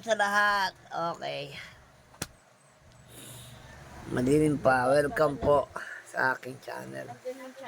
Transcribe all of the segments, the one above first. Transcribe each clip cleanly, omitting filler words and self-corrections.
sa lahat. Okay. Madilim pa. Welcome po sa aking channel.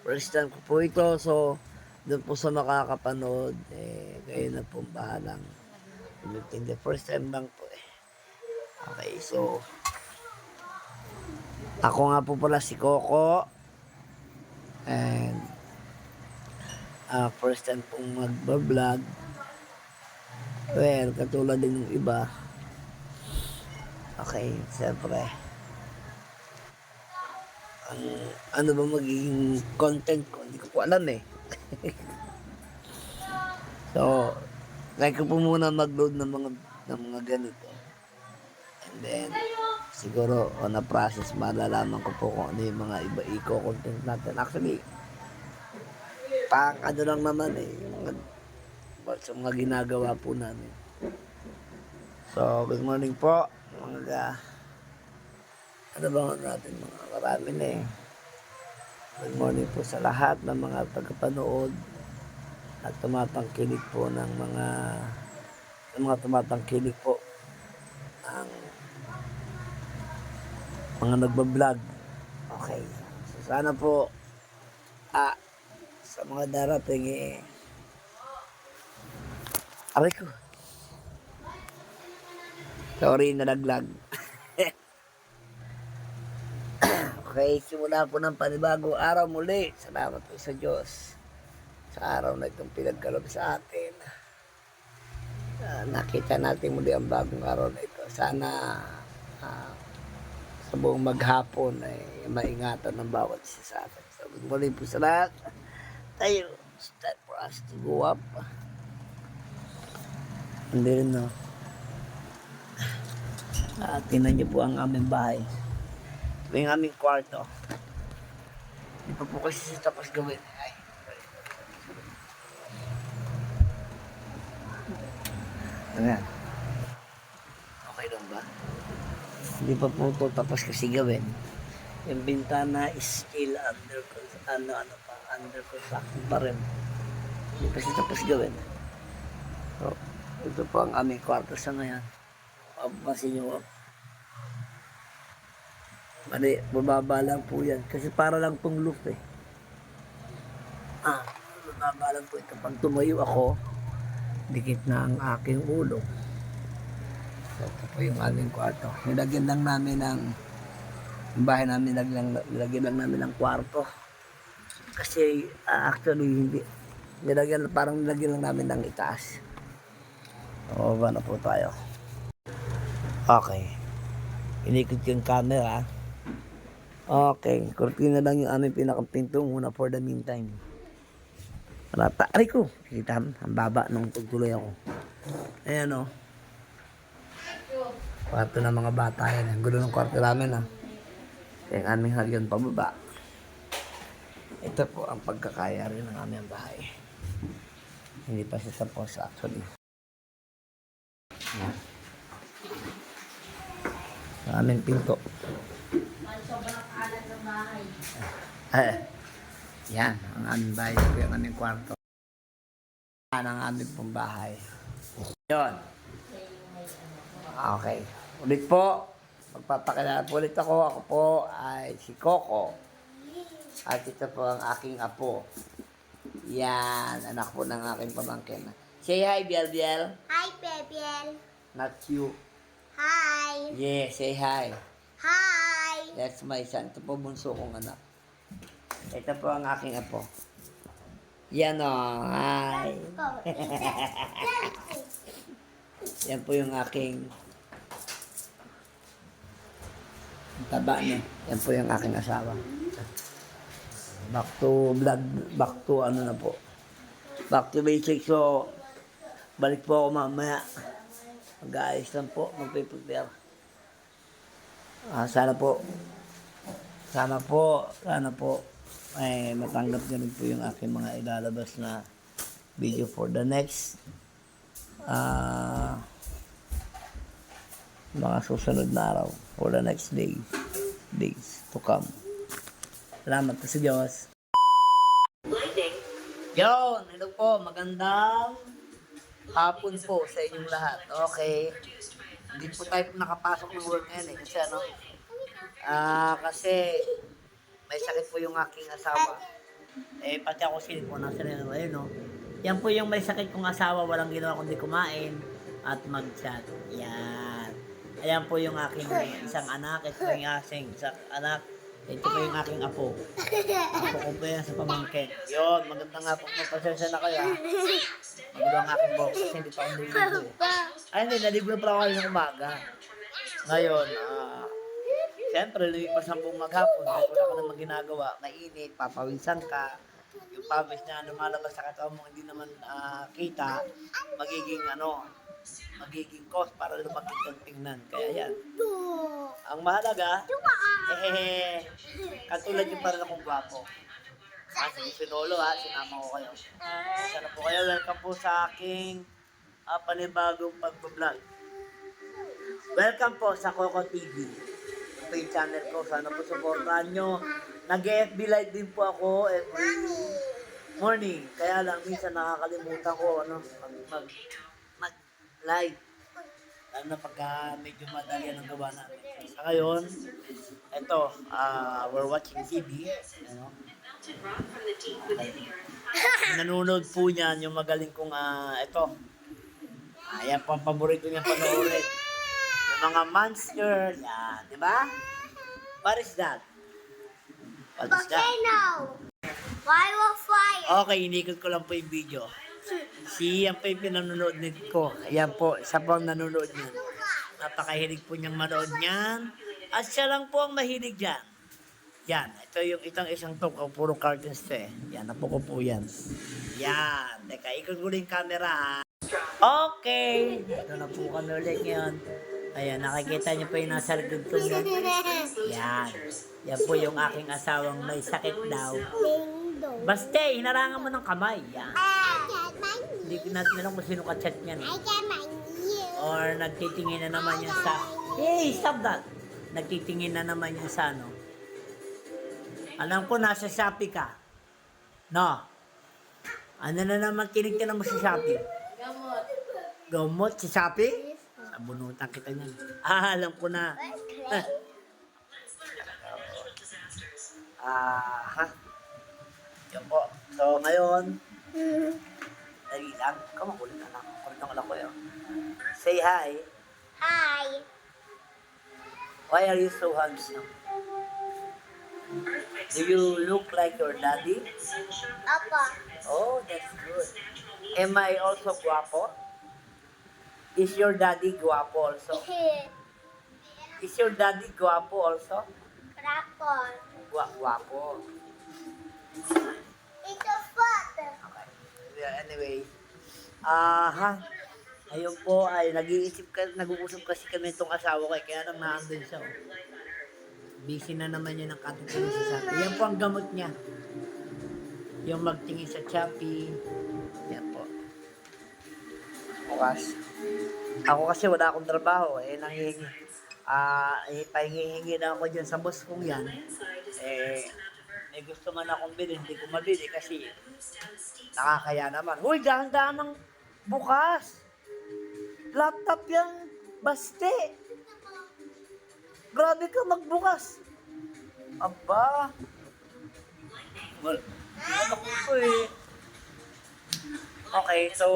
First time ko po ito. So, doon po sa makakapanood, kayo na pong bahalang umiting. The first time lang po eh. Okay, so, ako nga po pala si Coco. And, first time pong mag-vlog. Well, katulad din ng iba. Okay, siyempre. Ano ba magiging content ko? Hindi ko po alam eh. So, try ko po muna mag-load ng mga ganito. And then, siguro, on a process, malalaman ko po kung ano yung mga iba i-content natin. Actually, ano lang naman eh, sa mga ginagawa po namin. So, good morning po, mga ano ba natin, mga marami na eh. Good morning po sa lahat ng mga tagapanood at tumatangkilik po ng mga tumatangkilik po ang mga nagbablog. Okay. So, sana po sa mga darating aray ko. Sorry, nalaglag. Okay, simula po ng panibagong araw muli. Salamat po sa Diyos sa araw na itong pinagkalob sa atin. Nakita natin muli ang bagong araw na ito. Sana sa buong maghapon ay maingatan ng bawat isa sa atin. So, good morning po sa lahat. Tayo, it's time for us to go up. Hindi rin, no? Tingnan niyo po ang aming bahay. Ito yung aming kwarto. Hindi pa po kasi tapos gawin. Ay. Ayan. Okay lang ba? Hindi pa po ito tapos kasi gawin. Yung bintana is still under construction pa rin. Hindi kasi tapos gawin. So, ito po ang aming kwarto sa ngayon. Papasin nyo. Mali, bababa lang po yan. Kasi para lang pong roof eh. Bababa lang po ito. Pag tumayo ako, dikit na ang aking ulo. So, ito po yung aming kwarto. Nilagyan lang namin yung bahay namin, nilagyan lang namin ng kwarto. Kasi actually, hindi. Parang nilagyan lang namin ng itaas. O, ba na po tayo. Okay. Inikot yung camera. Okay. Kurtina lang yung aming pinakapinto muna for the meantime. Aray ko. Kita, ang baba nung pagtuloy ako. Ayan o. Kwarto ng mga bata yan. Ang gulo ng kwarto namin yung aming halian pababa. Ito po ang pagkakaya rin ng aming bahay. Hindi pa siya tapos actually. Ayan. Sa aming pinto. Sobrang alat ng bahay. Yan, ang aming bahay. Ito yung aming kwarto. Yan ang aming pong bahay. Yun. Okay. Ulit po. Magpapakilala po ulit ako. Ako po ay si Coco. At ito po ang aking apo. Yan. Anak po ng aking pamangkin. Say hi, Biel Biel. Hi, Bebel. Not you. Hi. Yeah, say hi. Hi. That's my son. Ito po bunso kong anak. Ito po ang aking apo. Yan o. Hi. Yan po yung aking taba niya. Yan po yung aking asawa. Back to vlog. Back to ano na po. Back to basics. So, balik po ako mamaya. Mag-aayos lang po. Mag-prepare. Sana po ay matanggap nyo rin po yung aking mga ilalabas na video for the next mga susunod na araw, for the next days to come. Salamat po sa Diyos. Yun, hello po, magandang Hapon po sa inyong lahat. Okay. Hindi po tayo nakapasok ng work ngayon eh. Kasi ano, kasi may sakit po yung aking asawa. Eh, pati ako silip po, nasa rin ayun no. Yan po yung may sakit kong asawa, walang ginawa kundi kumain at mag-chat. Yan. Ayan po yung aking isang anak, ito po yung aking isang anak, ito po yung aking apo. Apo ko po yan sa pamangkin. Yun, maganda nga po, magpasensya na kayo ha. Maganda ang aking box kasi hindi pa ako naligo eh. Ay hindi, naligo pa ako ng umaga. Ngayon, siyempre, lumipas ang buong maghapon, dahil wala ka namang ginagawa, mainit, papawisan ka, yung pawis na lumalabas sa katawan mo hindi naman kita, magiging cause para lumaki kang tingnan. Kaya yan. Ang mahalaga, katulad yung parang akong gwapo. Kasi sinolo ha, sinama ko kayo. Sana po kayo, welcome po sa aking panibagong pagbablog. Welcome po sa Coco TV. Ito yung channel ko. Sana po supportahan nyo. Nag-FB live din po ako every morning. Kaya lang, minsan nakakalimutan ko mag-live. Lalo na pagka medyo madali ang gawa namin. Sa ngayon, ito, we're watching TV. Ano? Nanonood po niyan yung magaling kong, ito. Ayan po ang paborito niya panoorin. Yung mga monster, yan, di ba? What is that? What is that? Volcano. Fire. Okay, inikot ko lang po yung video. Yan po yung pinanonood ko. Ayan po, isa po ang nanonood niyan. Napakahilig po niyang manood niyan. At siya lang po ang mahilig dyan. Yan, ito yung isang to, puro cartoons to eh. Yan, napo ko po yan. Yan, teka, ikot ko rin yung camera ha. Okay, ito na po kami ulit ngayon. Ayan, nakikita niyo po yung nasa likod ko yan. Yan. Yan po yung aking asawang may sakit daw. Basta, hinarangan mo ng kamay. Yan. Hindi ko natin alam kung sino ka-chat niyan. Or nagtitingin na naman yan sa... Hey, stop that! Nagtitingin na naman yan sa ano. Alam ko, nasa Shopee ka. No? Ano na naman kinig ka naman sa Shopee? Gamot sa Shopee? Abunutan kita niyan. Alam ko na. Yan po. So, ngayon, dali lang. Kamakulit na lang. Kulit ang alak ko yun. Say hi. Hi. Why are you so handsome? Do you look like your daddy? Apa. Oh, that's good. Am I also guapo? Is your daddy guapo also? Is your daddy guapo also? Rapol. Guapo. Ito foot. Okay. Yeah, anyway. Ayun po ay nag-uusap kasi kami itong asawa ko kaya nang naandun siya. Oh. Busy na naman yun ang katutunan sa Shopee. Yan po ang gamot niya. Yung magtingin sa Shopee. Yan po. Bukas. Ako kasi wala akong trabaho. Pahingi na ako dyan sa boss kong yan. May gusto man akong bilhin, hindi ko mabili kasi nakakaya naman. Uy, dahan-dahan ng bukas. Laptop yan, baste. Grabe ka magbukas. Aba. Well, ano ko eh. Okay, so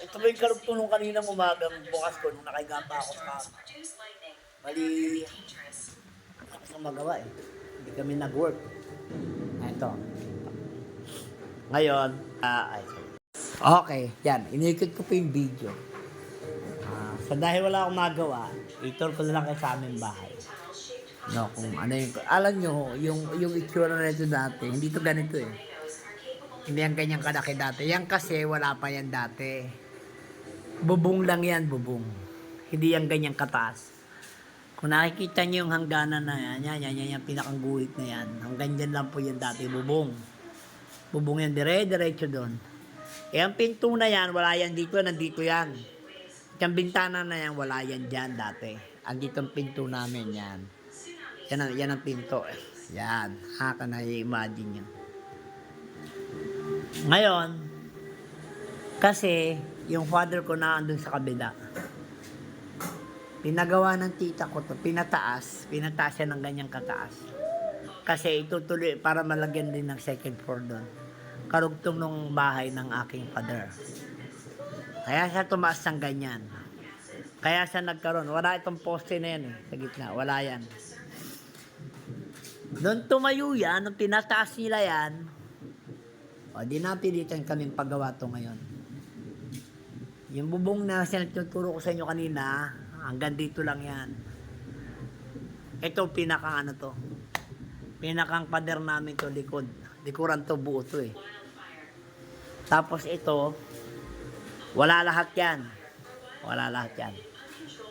ito ba yung karugtunong kaninang umagang bukas ko nung nakahiga pa ako sa kama. Bali, wala kang magawa eh. Hindi kami nag-work. Ito. Ngayon, okay, yan. Inikot ko po yung video. So dahil wala akong magawa, itur ko na lang kayo sa aming bahay. No, kung ano yung... Alam nyo, yung itsura na ito dati, hindi to ganito eh. Hindi yan ganyang kalaki dati. Yan kasi wala pa yan dati. Bubong lang yan, bubong. Hindi yan ganyang kataas. Kung nakikita nyo yung hangganan na yan, pinakang guhit na yan. Hanggang dyan lang po yan dati, bubong. Bubong yan, diretso doon. Eh, ang pinto na yan, wala yan dito, nandito yan. Yung bintana na yan, wala yan dyan dati. Andito ang pinto namin yan. Yan ang pinto. Yan. Haka na i-imagine nyo. Ngayon, kasi yung father ko na andun sa kabila. Pinagawa ng tita ko to, pinataas siya ng ganyang kataas. Kasi itutuloy para malagyan din ng second floor doon. Karugtong nung bahay ng aking father. Kaya siya tumaas ng ganyan. Kaya siya nagkaroon. Wala itong poste na yan sa gitna. Wala yan. Doon tumayo yan, nung tinataas nila yan, o di napilitan kaming paggawa to ngayon. Yung bubong na sinatuturo ko sa inyo kanina, hanggang dito lang yan. Ito pinakang ano to. Pinakang pader namin to likod. Likuran to, buo to eh. Tapos ito, wala lahat yan. Wala lahat yan.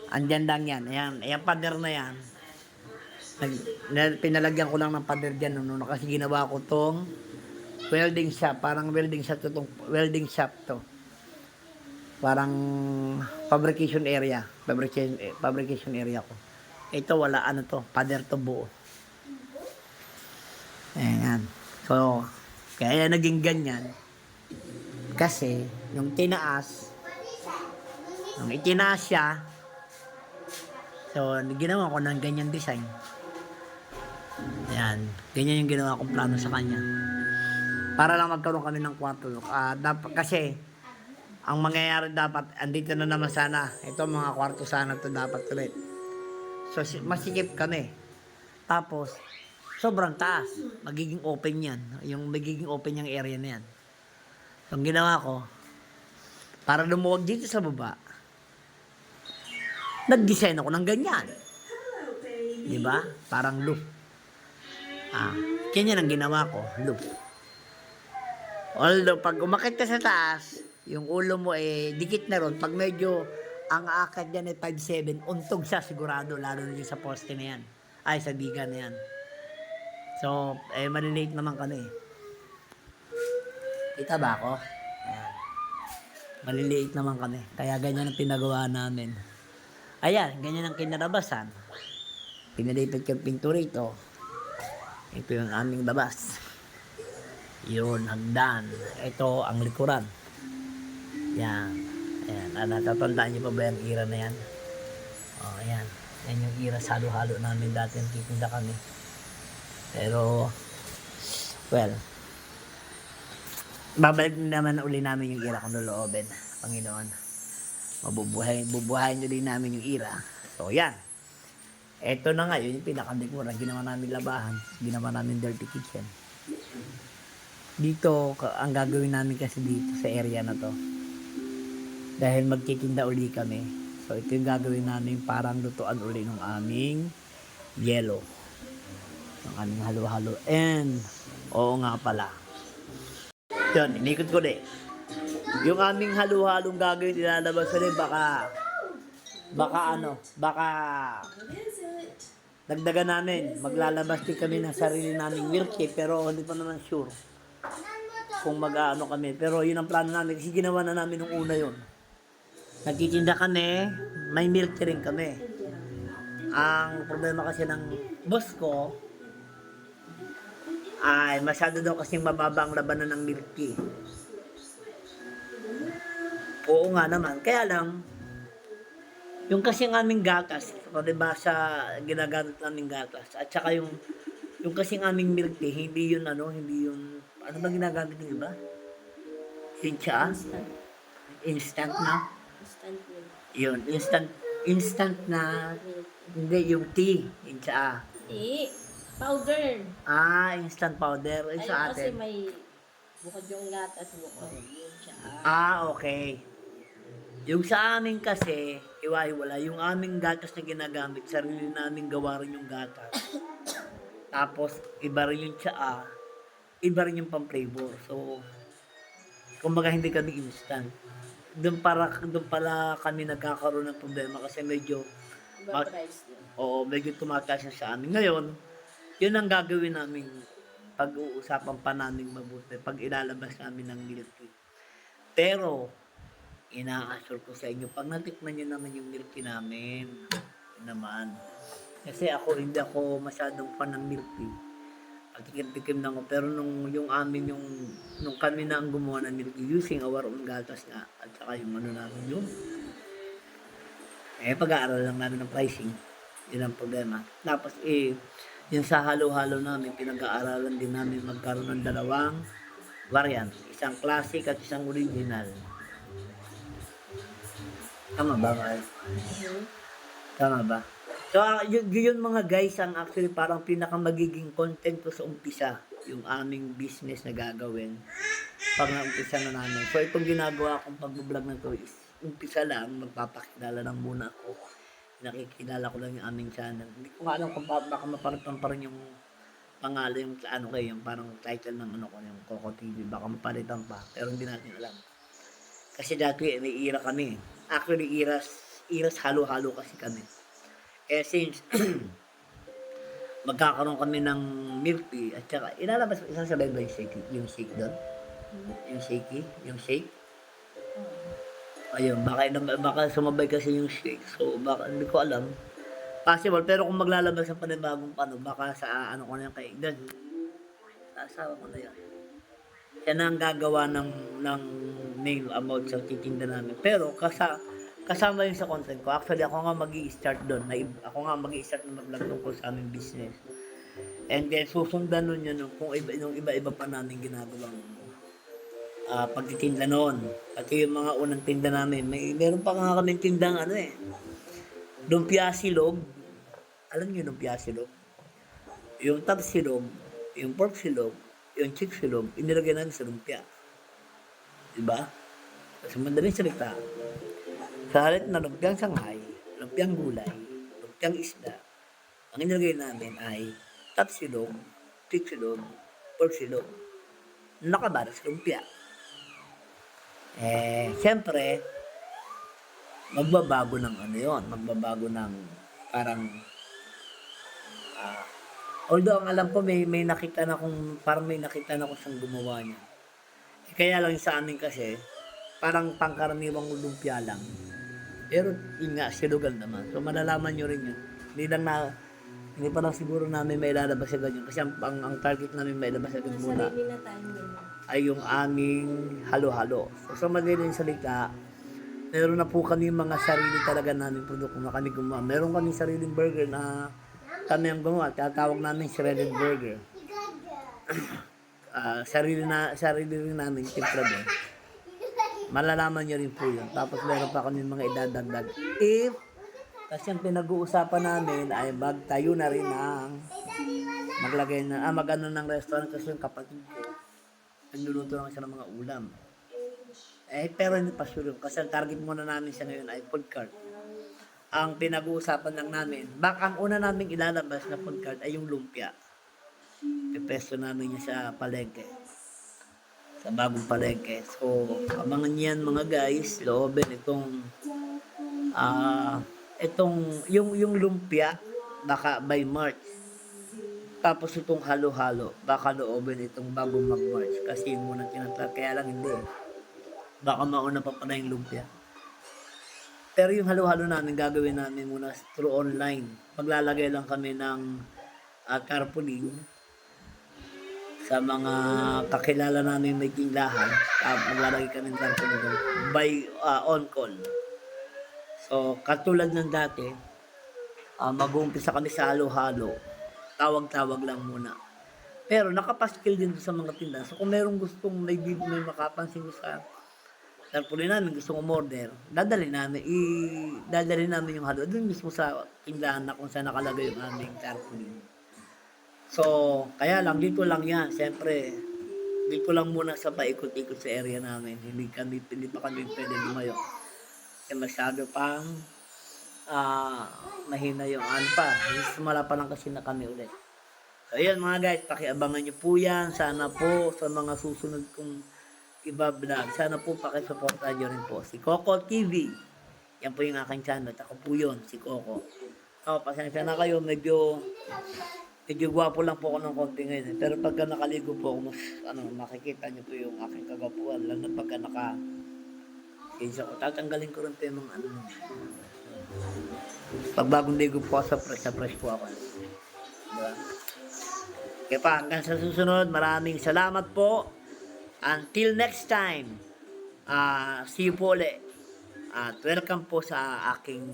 Andyan lang yan. Ayan, ayan pader na yan. Pinalagyan ko lang ng pader dyan. Kasi ginawa ko tong welding shop. Parang welding shop to. Welding shop to. Parang fabrication area. Fabrication area ko. Ito wala ano to. Pader to buo. Ayan. So, kaya naging ganyan. Kasi, yung tinaas, nung itinaas siya, so, ginawa ko ng ganyan design. Ayan. Ganyan yung ginawa kong plano sa kanya. Para lang magkaroon kami ng kwarto. Kasi, ang mangyayari dapat, andito na naman sana. Ito mga kwarto sana to dapat ulit. So, masikip kami. Tapos, sobrang taas. Magiging open yan. Yung magiging open yung area na yan. So, ang ginawa ko, para lumuwag dito sa baba, nag-design ako ng ganyan. Diba? Parang loop. Ganyan ang ginawa ko, loop. Although, pag umakit ka sa taas, yung ulo mo dikit na ron. Pag medyo ang aakyat dyan 5'7", untog siya sigurado, lalo na sa poste na yan. Ay, sa biga na yan. So, malilate naman kami. Kita ba ako? Ayan. Maliliit naman kami. Kaya ganyan ang pinagawa namin. Ayan, ganyan ang kinalabasan. Pinalipad ko yung pinto rito. Ito yung aming labas. Yun, hagdan. Ito ang likuran. Yan. Ayan. Natatandaan niyo pa ba yung ira na yan? Ayan. Yan yung ira sa halo-halo namin dati. Titinda kami. Pero, well, babalik naman uli namin yung ira kung loloobin. Panginoon. Bubuhayin nyo din namin yung ira. So, yan. Ito na nga, yun yung pinakandikmura. Ginawa namin labahan. Ginawa namin dirty kitchen. Dito, ang gagawin namin kasi dito sa area na to. Dahil magtitinda uli kami. So, ito yung gagawin namin parang lutuan uli ng aming yellow. Ng aming halo-halo. And, oo nga pala. Yun, inikot ko din. Yung aming halo-halong gagawin nilalabas ulit, baka dagdagan namin. Maglalabas din kami ng sarili naming milk tea, pero hindi pa naman sure kung mag-ano kami. Pero yun ang plano namin kasi ginawa na namin nung una yun. Nagtitinda kami, may milk tea rin kami. Ang problema kasi ng boss ko ay masyado daw kasing mababa ang labanan ng milk tea. Oo nga naman. Kaya lang, yung kasing aming gatas, o diba sa ginagamit naming gatas, at saka yung kasing aming milk tea, hindi yun ano ba ginagamit ng iba? Yung tsaa? Instant na? Yun, instant na, hindi, yung tea, yung tsaa. Powder. Instant powder. Yung sa Kasi atin. may bukod yung gatas, bukod yung tsaa. Okay. Yung sa amin kasi, iwa-iwala, yung aming gatas na ginagamit, sarili namin gawa rin yung gatas. Tapos, iba rin yung tsaa, iba rin yung pang-flavor. So, kumbaga hindi kami instant. Doon pala kami nagkakaroon ng problema kasi medyo, Price din. medyo tumataas na sa amin. Ngayon, yun ang gagawin namin pag-uusapan pa namin mabuti pag ilalabas namin ng milk tea. Pero, ina-assure ko sa inyo, pag natikman nyo naman yung milk tea namin, yun naman. Kasi hindi ako masyadong fan ng milk tea. Patikim-tikim lang ako. Pero yung amin, nung kami na ang gumawa ng milk using our own gatas nga, at saka yung ano namin yung, pag-aaral lang namin ng pricing. Yun ang problema. Tapos yung sa halo-halo namin, pinag-aaralan din namin magkaroon ng dalawang variant. Isang classic at isang original. Tama ba, Mar? Tama ba? So, yun mga guys, ang actually parang pinakamagiging content ko sa umpisa, yung aming business na gagawin pag na-umpisa na namin. So, itong ginagawa kong pag-vlog na to is, umpisa lang, magpapakilala lang muna ako. Nakikilala ko lang yung aming channel. Hindi ko nga alam kung baka mapalitan pa rin yung pangalan, yung ano kayo, yung parang title ng ano ko, yung Coco TV, baka mapalitan pa, pero hindi natin alam. Kasi dati, may ira kami. Actually, iras halo-halo kasi kami. Since magkakaroon kami ng milk tea at saka ilalabas isasabay ba yung shake doon? Yung shake? Ayun, baka sumabay kasi yung shake. So, baka hindi ko alam. Possible, pero kung maglalabas ng panibagong baka sa ano ko na yung kay Igdan. Sa asawa ko na yan. Yan ang gagawa ng name about sa titinda namin. Pero kasama yun sa content ko. Actually, ako nga mag-i-start doon. Ako nga mag-i-start na mag-vlog tungkol sa aming business. And then, susundan nun yun kung iba-iba pa namin ginagawang pagtitinda noon. Pati yung mga unang tinda namin. Meron pa nga kami tindang lumpia silog. Alam niyo lumpia silog? Yung top silog, yung pork silog, yung chick silog, inilagay namin sa lumpia. Diba? Kasi madaling salita. Sa halit na lumpiang Shanghai, lumpiang gulay, lumpiang isda, ang inilagay namin ay top silog, chick silog, pork silog, nakabara sa lumpia. Siyempre, magbabago ng magbabago ng parang, although ang alam ko may nakita na kung siyang gumawa niya. Kaya lang sa amin kasi, parang pangkaraniwang lumpia lang. Pero yun nga, silugan naman. So malalaman nyo rin yun. Hindi pa lang siguro namin may lalabas sa ganyan. Kasi ang target namin may lalabas sa ganyan muna ay yung aming halo-halo. So sa madaling salita, meron na po kami mga sarili talaga namin produkto na kami gumawa. Meron kami sariling burger na kami ang gumawa. Tatawag namin shredded burger. Sarili rin namin timpla doon. Malalaman nyo rin po yun. Tapos meron pa kami mga idadagdag. Kasi ang pinag-uusapan namin ay magtayo na rin ng mag-ano ng restaurant kasi yung kapatid ko nagluluto lang siya ng mga ulam. Pero hindi pa sure yun. Kasi ang target muna namin siya ngayon ay food cart. Ang pinag-uusapan lang namin, baka ang una namin ilalabas na food cart ay yung lumpia. Ipesto namin niya sa palengke. Sa bagong palengke. So, abangan niyan mga guys, loobin yung lumpia, baka by March. Tapos itong halo-halo, baka loobin itong bagong mag-March. Kasi yung munang tinatawag, kaya lang hindi. Baka mauna pa pala yung lumpia. Pero yung halo-halo namin, gagawin namin muna through online. Maglalagay lang kami ng carpooling sa mga kakilala namin may tindahan. Maglalagay kami ng carpooling by on-call. So, katulad ng dati, mag-uumpisa kami sa halo-halo. Tawag-tawag lang muna. Pero nakapaskil din sa mga tindahan. So, kung merong gustong may makapansin ko sa tarpaulin namin, gustong umorder, dadalhin namin yung halo. Doon mismo sa tindahan na kung saan nakalagay yung aming tarpaulin. So, kaya lang, dito lang yan. Siyempre, dito lang muna sa paikot-ikot sa area namin. Hindi pa kami pwede lumayo. Kasi masyado pang mahina yung sumala pa lang kasi na kami ulit. So, ayan mga guys, pakiabangan nyo po yan. Sana po sa mga susunod kong iba-vlog, sana po pakisuportahan nyo rin po si Coco TV. Yan po yung aking channel. Ako po yun, si Coco. Pasensya na kayo, medyo gwapo lang po ako ng konti ngayon. Pero pagka nakaligo po ako, makikita nyo po yung aking kagwapuan. Lang na pagka tatanggalin ko rin po yung mga pag bagong ligo po ako sa fresh po ako. Diba? Kaya pa, hanggang sa susunod, maraming salamat po. Until next time, see you po ulit. At welcome po sa aking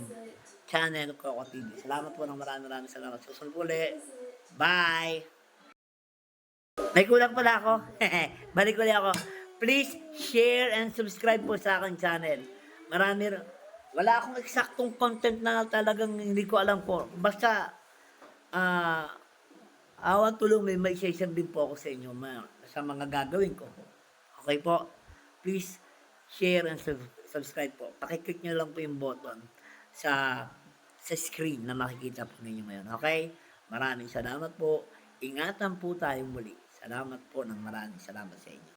channel, Coco TV. Salamat po ng maraming salamat. Susunod po ulit. Bye! May kulang pala ako. Balik ulit ako. Please share and subscribe po sa aking channel. Wala akong eksaktong content na talagang hindi ko alam po. Basta, awan tulong may share din po ako sa inyo sa mga gagawin ko. Okay po? Please share and subscribe po. Pakiclick nyo lang po yung button sa screen na makikita po ninyo ngayon. Okay? Maraming salamat po. Ingatan po tayong muli. Salamat po ng maraming salamat sa inyo.